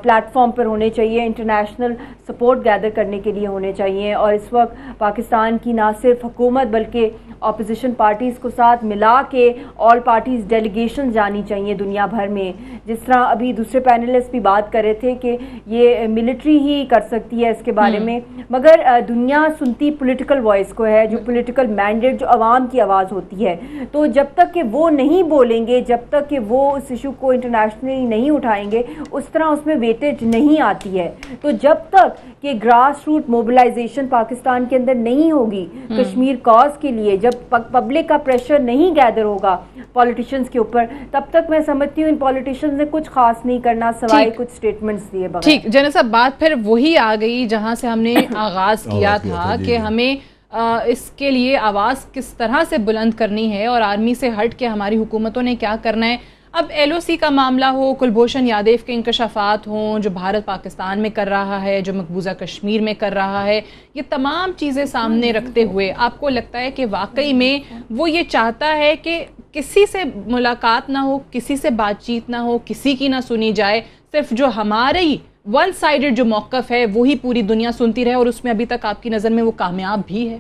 پلیٹ فارم پر ہونے چاہیے, انٹرنیشنل سپورٹ گیدر کرنے کے لیے ہونے چاہیے. اور اس وقت پاکستان کی نہ صرف حکومت بلکہ اپوزیشن پارٹیز کو ساتھ ملا کے آل پارٹیز ڈیلیگیشن جانی چاہیے دنیا بھر میں. جس طرح ابھی دوسرے پینلسٹ بھی بات کر رہے تھے کہ یہ ملٹری ہی کر سکتی ہے اس کے بارے میں, مگر دنیا سنتی پولیٹیکل وائس کو ہے, جو پولیٹیکل مینڈیٹ, جو عوام کی آواز ہوتی ہے. تو جب تک کہ وہ نہیں بولیں گے, جب تک کہ وہ اس ایشو کو انٹرنیشنلی نہیں اٹھائیں گے, اس طرح اس میں ویٹیج نہیں آتی ہے. تو جب تک کہ گراس روٹ موبلائزیشن پاکستان کے اندر نہیں ہوگی کشمیر کاز کے لیے, جب پبلک کا پریشر نہیں گیدر ہوگا پولیٹیشینز کے اوپر, تب تک میں سمجھتی ہوں ان پولیٹیشینز نے کچھ خاص نہیں کرنا سوائے کچھ سٹیٹمنٹس دیے بغیر. ٹھیک جنرل صاحب, بات پھر وہی آ گئی جہاں سے ہم نے آغاز کیا تھا کہ ہمیں اس کے لیے آواز کس طرح سے بلند کرنی ہے اور آرمی سے ہٹ کے ہماری حکومتوں نے کیا کرنا ہے. اب LOC کا معاملہ ہو, کلبھوشن یادیو کے انکشافات ہوں جو بھارت پاکستان میں کر رہا ہے, جو مقبوضہ کشمیر میں کر رہا ہے, یہ تمام چیزیں سامنے رکھتے ہوئے آپ کو لگتا ہے کہ واقعی میں وہ یہ چاہتا ہے کہ کسی سے ملاقات نہ ہو, کسی سے بات چیت نہ ہو, کسی کی نہ سنی جائے, صرف جو ہماری ون سائیڈڈ جو موقف ہے وہی پوری دنیا سنتی رہے, اور اس میں ابھی تک آپ کی نظر میں وہ کامیاب بھی ہے؟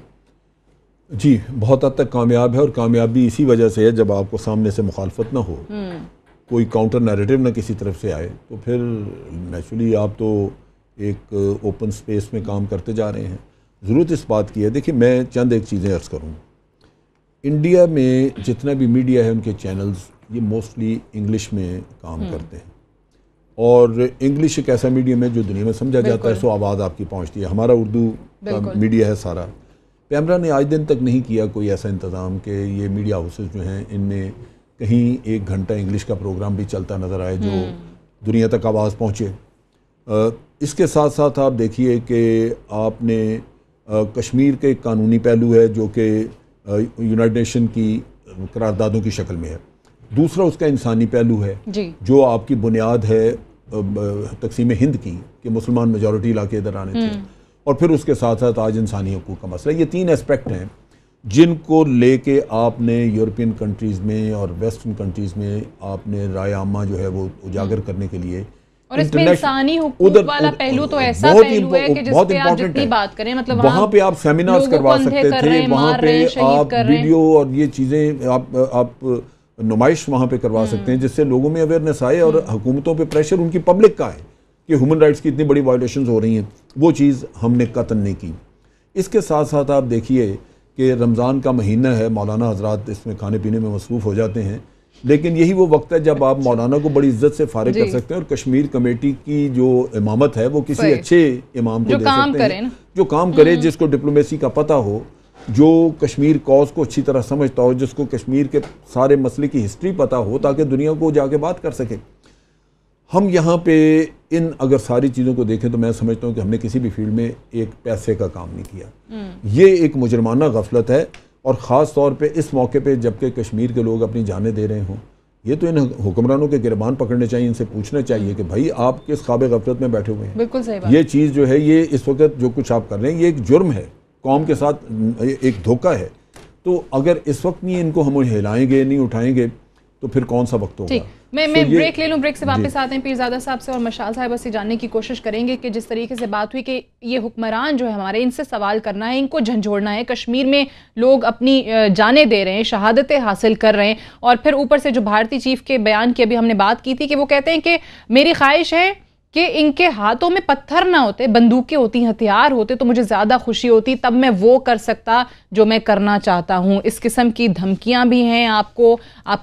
جی بہت حد تک کامیاب ہے, اور کامیابی اسی وجہ سے ہے جب آپ کو سامنے سے مخالفت نہ ہو. کوئی کاؤنٹر نیریٹو نہ کسی طرف سے آئے تو پھر نیچرلی آپ تو ایک اوپن سپیس میں کام کرتے جا رہے ہیں. ضرورت اس بات کی ہے. دیکھیے میں چند ایک چیزیں عرض کروں. انڈیا میں جتنا بھی میڈیا ہے ان کے چینلز یہ موسٹلی انگلش میں کام کرتے ہیں, اور انگلش ایک ایسا میڈیم ہے جو دنیا میں سمجھا جاتا ہے, سو آواز آپ کی پہنچتی ہے. ہمارا اردو کا میڈیا ہے سارا. پیمرا نے آج دن تک نہیں کیا کوئی ایسا انتظام کہ یہ میڈیا ہاؤسز جو ہیں ان میں کہیں 1 گھنٹہ انگلش کا پروگرام بھی چلتا نظر آئے جو دنیا تک آواز پہنچے. اس کے ساتھ ساتھ آپ دیکھیے کہ آپ نے کشمیر کے ایک قانونی پہلو ہے جو کہ یونائٹڈ نیشن کی قراردادوں کی شکل میں ہے. دوسرا اس کا انسانی پہلو ہے جو آپ کی بنیاد ہے تقسیم ہند کی کہ مسلمان میجورٹی علاقے ادھر آنے تھے, اور پھر اس کے ساتھ ساتھ آج انسانی حقوق کا مسئلہ. یہ 3 اسپیکٹ ہیں جن کو لے کے آپ نے یورپین کنٹریز میں اور ویسٹرن کنٹریز میں آپ نے رائے عامہ جو ہے وہ اجاگر کرنے کے لیے, اور اس میں انسانی حقوق والا پہلو تو ایسا پہلو ہے کہ جس پہ آپ جتنی بات کریں مطلب وہاں پہ آپ سیمینارز کروا سکتے تھے, وہاں پہ آپ ویڈیو اور یہ چیزیں آپ نمائش وہاں پہ کروا سکتے ہیں جس سے لوگوں میں اویئرنیس آئے, اور حکومتوں پہ پریشر ان کی پبلک کا ہے کہ ہیومن رائٹس کی اتنی بڑی وائلیشنز ہو رہی ہیں. وہ چیز ہم نے قطعاً نہیں کی. اس کے ساتھ ساتھ آپ دیکھیے کہ رمضان کا مہینہ ہے, مولانا حضرات اس میں کھانے پینے میں مصروف ہو جاتے ہیں, لیکن یہی وہ وقت ہے جب آپ مولانا کو بڑی عزت سے فارغ کر سکتے ہیں, اور کشمیر کمیٹی کی جو امامت ہے وہ کسی اچھے امام کو دے سکتے ہیں جو کام کرے, جس کو ڈپلومیسی کا پتہ ہو, جو کشمیر کاز کو اچھی طرح سمجھتا ہو, جس کو کشمیر کے سارے مسئلے کی ہسٹری پتہ ہو, تاکہ دنیا کو جا کے بات کر سکے. ہم یہاں پہ اگر ساری چیزوں کو دیکھیں تو میں سمجھتا ہوں کہ ہم نے کسی بھی فیلڈ میں ایک پیسے کا کام نہیں کیا. یہ ایک مجرمانہ غفلت ہے, اور خاص طور پہ اس موقع پہ جبکہ کشمیر کے لوگ اپنی جانیں دے رہے ہوں, یہ تو ان حکمرانوں کے گربان پکڑنے چاہیے, ان سے پوچھنا چاہیے کہ بھائی آپ کس خواب غفلت میں بیٹھے ہوئے ہیں. بالکل صحیح بات. یہ چیز جو ہے یہ اس وقت جو کچھ آپ کر رہے ہیں یہ ایک جرم ہے, قوم کے ساتھ ایک دھوکہ ہے. تو اگر اس وقت نہیں ان کو ہم ہلائیں گے, نہیں اٹھائیں گے, تو پھر کون سا وقت ہوگا. میں بریک لے لوں, بریک سے واپس آتے ہیں پیرزادہ صاحب سے اور مشال صاحبہ سے جاننے کی کوشش کریں گے کہ جس طریقے سے بات ہوئی کہ یہ حکمران جو ہے ہمارے, ان سے سوال کرنا ہے, ان کو جھنجھوڑنا ہے. کشمیر میں لوگ اپنی جانیں دے رہے ہیں, شہادتیں حاصل کر رہے ہیں, اور پھر اوپر سے جو بھارتی چیف کے بیان کی ابھی ہم نے بات کی تھی کہ وہ کہتے ہیں کہ میری خواہش ہے کہ ان کے ہاتھوں میں پتھر نہ ہوتے, بندوقیں ہوتی, ہتھیار ہوتے تو مجھے زیادہ خوشی ہوتی, تب میں وہ کر سکتا جو میں کرنا چاہتا ہوں. اس قسم کی دھمکیاں بھی ہیں. آپ کو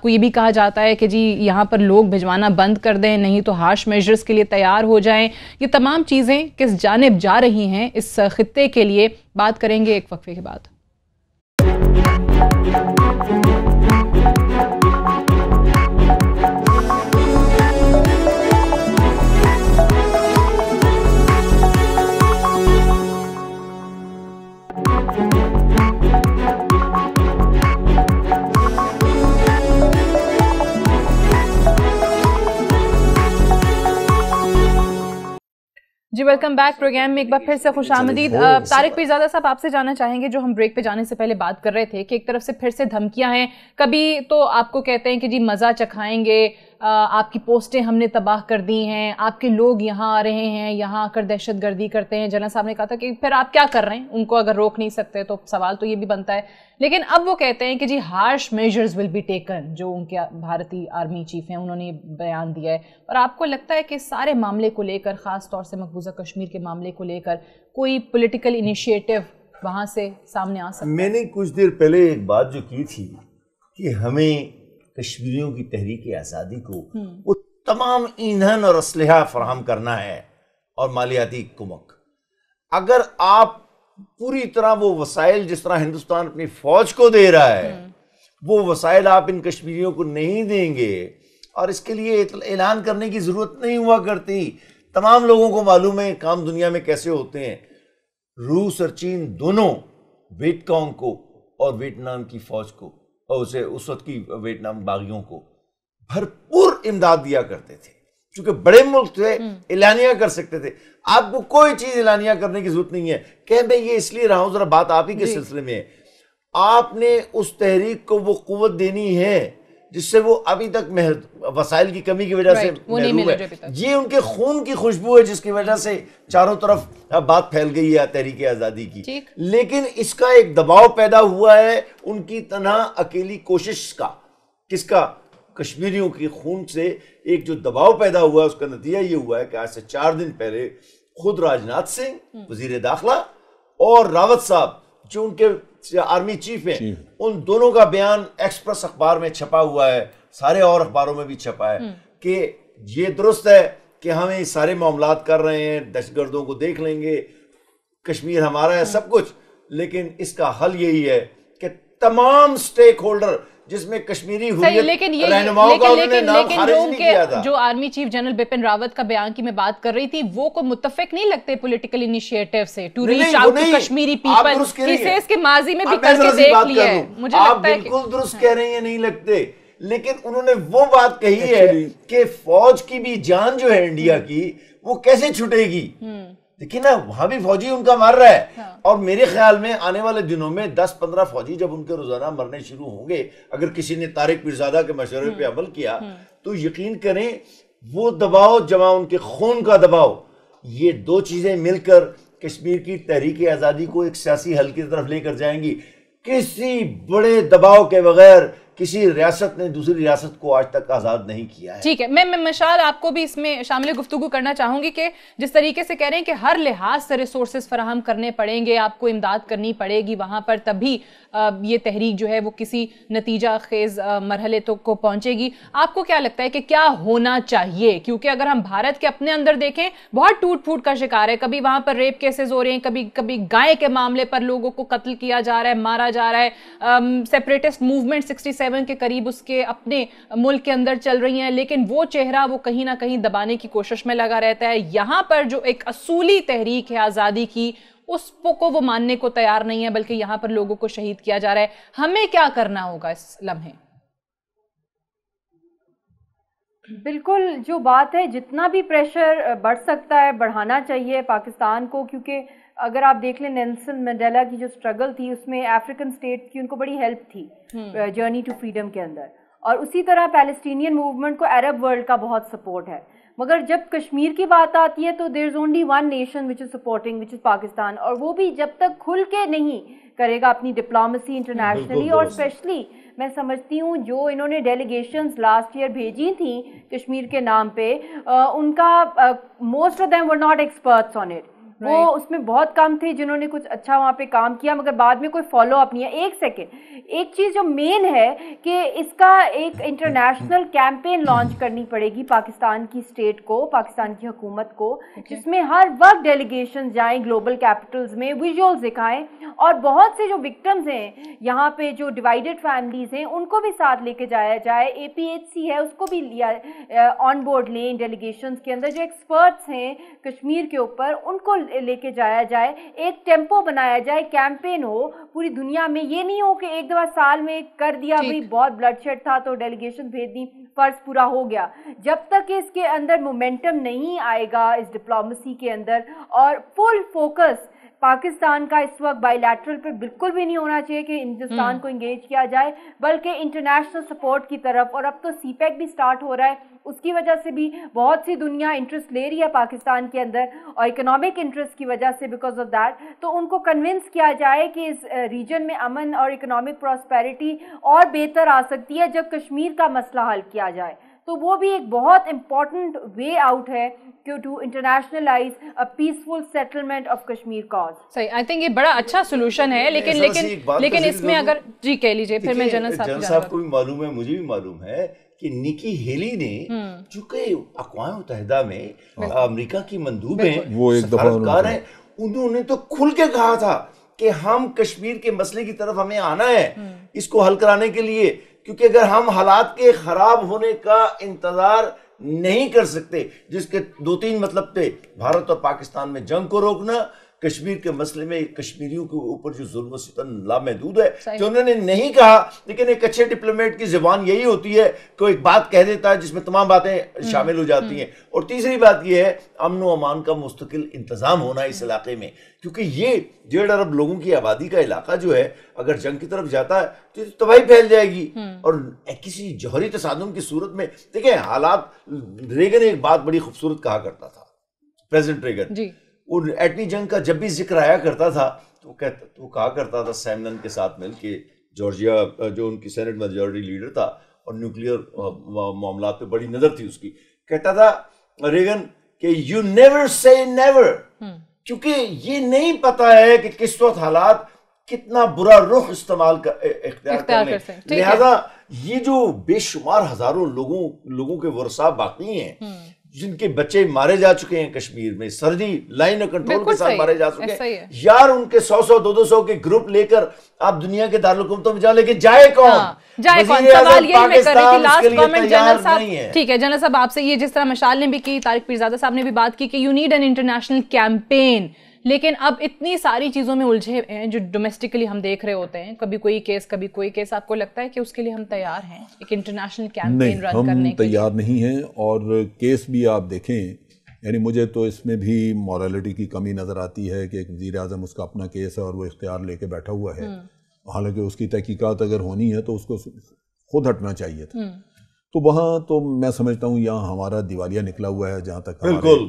یہ بھی کہا جاتا ہے کہ جی یہاں پر لوگ بھجوانا بند کر دیں, نہیں تو ہارش میجرز کے لیے تیار ہو جائیں. یہ تمام چیزیں کس جانب جا رہی ہیں اس خطے کے لیے, بات کریں گے ایک وقفے کے بعد. جی ویلکم بیک. پروگرام میں ایک بار پھر سے خوش آمدید. طارق پیرزادہ صاحب آپ سے جاننا چاہیں گے, جو ہم بریک پہ جانے سے پہلے بات کر رہے تھے کہ ایک طرف سے پھر سے دھمکیاں ہیں, کبھی تو آپ کو کہتے ہیں کہ جی مزہ چکھائیں گے, آپ کی پوسٹیں ہم نے تباہ کر دی ہیں, آپ کے لوگ یہاں آ رہے ہیں, یہاں آ کر دہشت گردی کرتے ہیں. جنرل صاحب نے کہا تھا کہ پھر آپ کیا کر رہے ہیں, ان کو اگر روک نہیں سکتے تو سوال تو یہ بھی بنتا ہے. لیکن اب وہ کہتے ہیں کہ جی harsh measures will be taken, جو ان کے بھارتی آرمی چیف ہیں انہوں نے بیان دیا ہے. اور آپ کو لگتا ہے کہ سارے معاملے کو لے کر, خاص طور سے مقبوضہ کشمیر کے معاملے کو لے کر کوئی پولیٹیکل انیشیٹو وہاں سے سامنے آ سکتا ہے؟ میں نے کچھ دیر پہلے ایک بات جو کی تھی کہ ہمیں کشمیریوں کی تحریک آزادی کو وہ تمام ایندھن اور اسلحہ فراہم کرنا ہے اور مالیاتی کمک. اگر آپ پوری طرح وہ وسائل جس طرح ہندوستان اپنی فوج کو دے رہا ہے وہ وسائل آپ ان کشمیریوں کو نہیں دیں گے, اور اس کے لیے اعلان کرنے کی ضرورت نہیں ہوا کرتی. تمام لوگوں کو معلوم ہے کام دنیا میں کیسے ہوتے ہیں. روس اور چین دونوں ویٹ کانگ کو اور ویتنام کی فوج کو اور اسے اس وقت کی ویتنام باغیوں کو بھرپور امداد دیا کرتے تھے, چونکہ بڑے ملک تھے, اعلانیہ کر سکتے تھے. آپ کو کوئی چیز اعلانیہ کرنے کی ضرورت نہیں ہے. کہ میں یہ اس لیے رہا ہوں, ذرا بات آپ ہی کے سلسلے میں ہے. آپ نے اس تحریک کو وہ قوت دینی ہے جس سے وہ ابھی تک وسائل کی کمی کی وجہ سے محروم ہے. یہ ان کے خون کی خوشبو ہے جس کی وجہ سے چاروں طرف بات پھیل گئی ہے تحریک آزادی کی. لیکن اس کا ایک دباؤ پیدا ہوا ہے ان کی تنہا اکیلی کوشش کا. کس کا؟ کشمیریوں کے خون سے ایک جو دباؤ پیدا ہوا ہے اس کا نتیجہ یہ ہوا ہے کہ آج سے 4 دن پہلے خود راجناتھ سنگھ وزیر داخلہ اور راوت صاحب جو ان کے آرمی چیف ہیں ان دونوں کا بیان ایکسپریس اخبار میں چھپا ہوا ہے, سارے اور اخباروں میں بھی چھپا ہے کہ یہ درست ہے کہ ہم یہ سارے معاملات کر رہے ہیں, دہشت گردوں کو دیکھ لیں گے, کشمیر ہمارا ہے سب کچھ, لیکن اس کا حل یہی ہے کہ تمام سٹیک ہولڈر جس میں کشمیری حریت رہنماؤں کا انہوں نے نام خارج نہیں کیا تھا. جو army chief general Bipin Rawat کا بیان کی میں بات کر رہی تھی وہ کوئی متفق نہیں لگتے پولیٹیکل انیشیٹو سے to reach out to Kashmiri people. اس کے ماضی میں بھی کر کے دیکھ لیا ہے. مجھے آپ بالکل درست کہہ رہی ہیں, نہیں لگتے, لیکن انہوں نے وہ بات کہی ہے کہ فوج کی بھی جان جو ہے انڈیا کی وہ کیسے چھٹے گی. دیکھیں نا وہاں بھی فوجی ان کا مر رہا ہے, اور میرے خیال میں آنے والے دنوں میں 10-15 فوجی جب ان کے روزانہ مرنے شروع ہوں گے, اگر کسی نے طارق پیرزادہ کے مشورے پہ عمل کیا تو یقین کریں وہ دباؤ جمع ان کے خون کا دباؤ, یہ دو چیزیں مل کر کشمیر کی تحریک آزادی کو ایک سیاسی حل کی طرف لے کر جائیں گی. کسی بڑے دباؤ کے بغیر کسی ریاست نے دوسری ریاست کو آج تک آزاد نہیں کیا ہے. ٹھیک ہے, میں مشال آپ کو بھی اس میں شامل گفتگو کرنا چاہوں گی کہ جس طریقے سے کہہ رہے ہیں کہ ہر لحاظ سے ریسورسز فراہم کرنے پڑیں گے, آپ کو امداد کرنی پڑے گی وہاں پر, تبھی یہ تحریک جو ہے وہ کسی نتیجہ خیز مرحلے کو پہنچے گی. آپ کو کیا لگتا ہے کہ کیا ہونا چاہیے؟ کیونکہ اگر ہم بھارت کے اپنے اندر دیکھیں بہت ٹوٹ پھوٹ کا شکار ہے, کبھی وہاں پر ریپ کیسز ہو رہے ہیں, کبھی گائے کے معاملے پر لوگوں کو قتل کیا جا رہا ہے, مارا جا رہا ہے, سیپریٹسٹ موومنٹ 67 کے قریب اس کے اپنے ملک کے اندر چل رہی ہیں, لیکن وہ چہرہ وہ کہیں نہ کہیں دبانے کی کوشش میں لگا رہتا ہے. یہاں پر جو ایک اصولی تحریک ہے آزادی کی اس کو وہ ماننے کو تیار نہیں ہے, بلکہ یہاں پر لوگوں کو شہید کیا جا رہا ہے. ہمیں کیا کرنا ہوگا اس لمحے؟ بالکل جو بات ہے, جتنا بھی پریشر بڑھ سکتا ہے بڑھانا چاہیے پاکستان کو, کیونکہ اگر آپ دیکھ لیں نیلسن منڈیلا کی جو سٹرگل تھی اس میں افریقن سٹیٹ کی ان کو بڑی ہیلپ تھی جرنی ٹو فریڈم کے اندر, اور اسی طرح پیلسٹینین موومنٹ کو عرب ورلڈ کا بہت سپورٹ ہے. مگر جب کشمیر کی بات آتی ہے تو there is only one nation which is supporting which is Pakistan, اور وہ بھی جب تک کھل کے نہیں کرے گا اپنی ڈپلومیسی انٹرنیشنلی. اور اسپیشلی میں سمجھتی ہوں جو انہوں نے ڈیلیگیشنز لاسٹ ایئر بھیجی تھیں کشمیر کے نام پہ, ان کا most of them were not experts on it. وہ اس میں بہت کم تھے جنہوں نے کچھ اچھا وہاں پہ کام کیا, مگر بعد میں کوئی فالو اپ نہیں ہے. ایک سیکنڈ, ایک چیز جو مین ہے کہ اس کا ایک انٹرنیشنل کیمپین لانچ کرنی پڑے گی پاکستان کی اسٹیٹ کو, پاکستان کی حکومت کو, جس میں ہر وقت ڈیلیگیشن جائیں گلوبل کیپٹلز میں, ویژولز دکھائیں, اور بہت سے جو وکٹمز ہیں یہاں پہ جو ڈیوائیڈڈ فیملیز ہیں ان کو بھی ساتھ لے کے جایا جائے. APHC ہے اس کو بھی لیا آن بورڈ لیں ڈیلیگیشنز کے اندر, جو ایکسپرٹس ہیں کشمیر کے اوپر ان کو لے کے جایا جائے, ایک ٹیمپو بنایا جائے, کیمپین ہو پوری دنیا میں. یہ نہیں ہو کہ ایک دفعہ سال میں کر دیا, بھئی بہت بلڈ شیڈ تھا تو ڈیلیگیشن بھیج دی, فرض پورا ہو گیا. جب تک اس کے اندر مومنٹم نہیں آئے گا اس ڈپلومیسی کے اندر, اور فل فوکس پاکستان کا اس وقت بائی لیٹرل پر بالکل بھی نہیں ہونا چاہیے کہ ہندوستان کو انگیج کیا جائے, بلکہ انٹرنیشنل سپورٹ کی طرف. اور اب تو سی پیک بھی سٹارٹ ہو رہا ہے, اس کی وجہ سے بھی بہت سی دنیا انٹرسٹ لے رہی ہے پاکستان کے اندر, اور اکنامک انٹرسٹ کی وجہ سے بیکاز آف دیٹ. تو ان کو کنونس کیا جائے کہ اس ریجن میں امن اور اکنامک پراسپیرٹی اور بہتر آ سکتی ہے جب کشمیر کا مسئلہ حل کیا جائے. تو وہ بھی ایک بہت امپورٹنٹ وے آؤٹ ہے to internationalise a peaceful settlement of Kashmir cause. صحیح, آئی تھنک یہ بڑا اچھا سولوشن ہے, لیکن اس میں اگر جی کہہ لیجیے, پھر میں جنرل صاحب کو بھی معلوم ہے, مجھے بھی معلوم ہے کہ نکی ہیلی نے جو کہ اقوام متحدہ میں امریکہ کی مندوب ہیں, سفارتکار ہیں, انہوں نے تو کھل کے کہا تھا کہ ہم کشمیر کے مسئلے کی طرف ہمیں آنا ہے اس کو حل کرانے کے لیے, کیونکہ اگر ہم حالات کے خراب ہونے کا انتظار نہیں کر سکتے, جس کے 2-3 مطلب تھے, بھارت اور پاکستان میں جنگ کو روکنا, کشمیر کے مسئلے میں کشمیریوں کے اوپر جو ظلم و ستم لامحدود ہے, جو انہوں نے نہیں کہا. لیکن ایک اچھے ڈپلومیٹ کی زبان یہی ہوتی ہے کہ وہ ایک بات کہہ دیتا ہے جس میں تمام باتیں شامل ہو جاتی ہیں. اور تیسری بات یہ ہے امن و امان کا مستقل انتظام ہونا اس علاقے میں, کیونکہ یہ 1.5 ارب لوگوں کی آبادی کا علاقہ جو ہے اگر جنگ کی طرف جاتا ہے تو تباہی پھیل جائے گی. اور کسی جوہری تصادم کی صورت میں دیکھیں حالات, ریگن ایک بات بڑی خوبصورت کہا کرتا تھا, پریزیڈنٹ ریگن, اور ایٹمی جنگ کا جب بھی ذکر آیا کرتا تھا تو کہا کرتا تھا سیمنن کے ساتھ مل کے, جارجیا جو ان کی سینٹ میجورٹی لیڈر تھا, اور نیوکلیئر معاملات پہ بڑی نظر تھی اس کی. کہتا تھا ریگن کہ یو نیور سے نیور, کیونکہ یہ نہیں پتا ہے کہ کس وقت حالات کتنا برا رخ اختیار کر لیں. لہذا یہ جو بے شمار ہزاروں لوگوں کے ورثاء باقی ہیں جن کے بچے مارے جا چکے ہیں کشمیر میں, سرحدی لائن آف کنٹرول کے ساتھ مارے جا چکے ہیں, یار ان کے 100-200 کے گروپ لے کر آپ دنیا کے دارالحکومتوں میں جا, لے کے جائے کون؟ سوال یہی میں کر رہی تھی لاسٹ کامنٹ جنرل صاحب. ٹھیک ہے جنرل صاحب, آپ سے یہ جس طرح مشال نے بھی کی, طارق پیرزادہ صاحب نے بھی بات کی کہ you need an international campaign, لیکن اب اتنی ساری چیزوں میں الجھے ہیں جو ڈومیسٹکلی ہم دیکھ رہے ہوتے ہیں, کبھی کوئی کیس کبھی کوئی کیس, آپ کو لگتا ہے کہ اس کے لیے ہم تیار ہیں ایک انٹرنیشنل کیمپین رن کرنے کے لیے؟ ہم تیار نہیں ہیں, اور کیس بھی آپ دیکھیں, یعنی مجھے تو اس میں بھی مورالٹی کی کمی نظر آتی ہے کہ ایک وزیر اعظم اس کا اپنا کیس ہے اور وہ اختیار لے کے بیٹھا ہوا ہے, حالانکہ اس کی تحقیقات اگر ہونی ہے تو اس کو خود ہٹنا چاہیے تھا. تو وہاں تو میں سمجھتا ہوں یہاں ہمارا دیوالیہ نکلا ہوا ہے جہاں تک بالکل.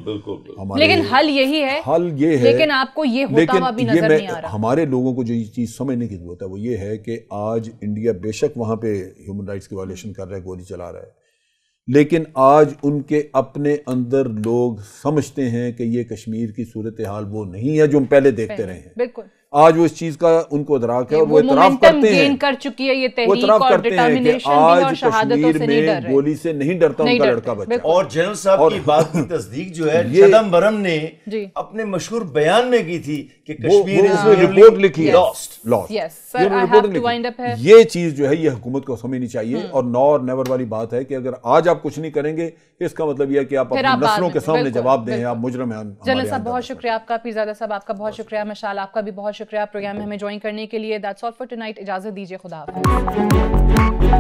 لیکن حل یہی ہے, حل یہ ہے, لیکن آپ کو یہ ہوتا ہوا بھی نظر نہیں آ رہا. ہمارے لوگوں کو جو یہ چیز سمجھنے کی ضرورت ہے وہ یہ ہے کہ آج انڈیا بے شک وہاں پہ ہیومن رائٹس کی وائلیشن کر رہا ہے, گولی چلا رہا ہے, لیکن آج ان کے اپنے اندر لوگ سمجھتے ہیں کہ یہ کشمیر کی صورتحال وہ نہیں ہے جو ہم پہلے دیکھتے رہے ہیں. بالکل, آج وہ اس چیز کا ان کو ادراک ہے اور وہ اعتراف کرتے ہیں, کر چکی ہے یہ تحریک اور ڈٹرمنیشن بھی, اور شہادتوں سے نہیں ڈر رہے, گولی سے نہیں ڈرتا ان کا لڑکا بچہ. اور جنرل صاحب کی بات کی تصدیق جو ہے چدمبرم نے اپنے مشہور بیان میں کی تھی کہ کشمیر رپورٹ لکھی لاسٹ. یہ چیز جو ہے یہ حکومت کو سمجھنی چاہیے, اور نو اور نیور والی بات ہے کہ اگر آج آپ کچھ نہیں کریں گے اس کا مطلب یہ ہے کہ آپ اپنی نسلوں کے سامنے جواب دیں, آپ مجرم ہیں. جنرل صاحب بہت شکریہ آپ کا, پیرزادہ صاحب آپ کا بہت شکریہ, مشال آپ کا بھی بہت شکریہ پروگرام میں ہمیں جوائن کرنے کے لیے. دیٹس آل فار ٹونائٹ, اجازت دیجیے, خدا حافظ.